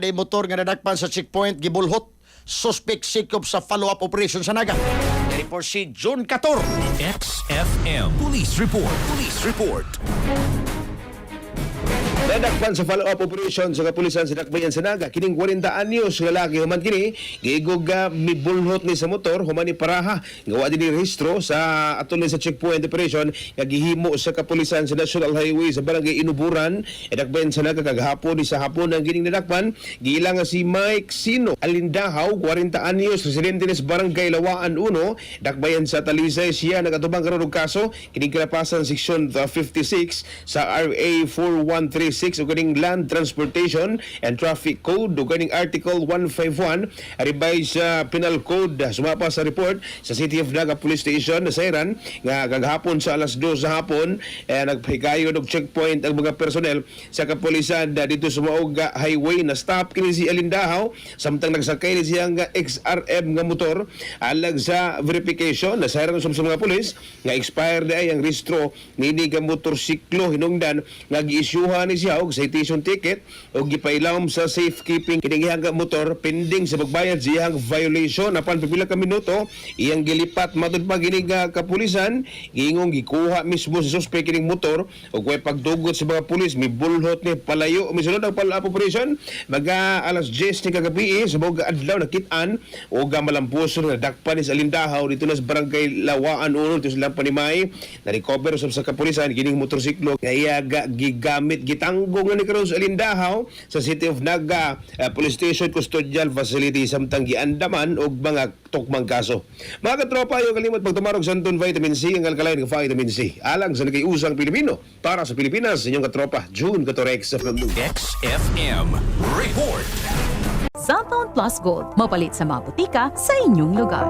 Day motor nga nadakpan sa checkpoint gibulhot. Suspect sikop sa follow-up operation sa Naga. Report si June Cator. XFM Police Report. Police Report. Nadakpan sa follow-up operation sa kapulisan sa Dakbayan sa Naga. Kining 40 anyos nga laki human kini giigog mibulhot ni sa motor human ni paraha. Gawa din ni rehistro sa atol sa checkpoint operation nga gihimo sa kapulisan sa National Highway sa Barangay Inuburan. Dakbayan sa Naga kagahapon ni sa hapon ang gining nadakpan giila nga si Mike Sino Alindahaw 40 anyos residente ni sa Barangay Lawaan 1 Dakbayan sa Talisay siya nagatubang karon og kaso kining kalapasan section 56 sa RA 4136 o kaning Land Transportation and Traffic Code o kaning Article 151 revised Penal Code sumapa sa report sa City of Naga Police Station na Sairan nga kagahapon sa alas 2 sa hapon nagpahikayon og checkpoint ang mga personnel sa kapulisan dito sa maog highway na stop kini si Alindahaw samtang nagsakay ni siyang XRM nga motor alag sa verification na Sairan sa mga pulis nga expired ay ang rehistro nini nga motorsiklo hinungdan nga giisyuhan ni siya og citation ticket o gipailawom sa safekeeping kining iyang motor pending sa pagbayad sa iyang violation apan pipila ka minuto iyang gilipat matud pa gining kapulisan giingong gikuha mismo sa suspect kining motor og way pagdugot sa mga pulis mibulhot ni palayo misunod ang follow-up operation maga alas 10 ni kagabi sa mga adlaw nakit-an og malampuson nga dakpan ni sa Alindahaw dito na sa Barangay Lawaan 1 dito sa Lampanimay na recover sa kapulisan gining motorsiklo nga iya gigamit gitanggong ni karon sa Alindahaw sa City of Naga Police Station Custodial Facility samtang giandaman og mga tukmang kaso. Mga katropa, yung kalimot pagtumarog sa Anton Vitamin C ang alkaline ng Vitamin C. Alang sa nag-iusang Pilipino para sa Pilipinas, inyong katropa, June Catorex of XFM Report. Cellphone Plus Gold, mapalit sa mga butika sa inyong lugar.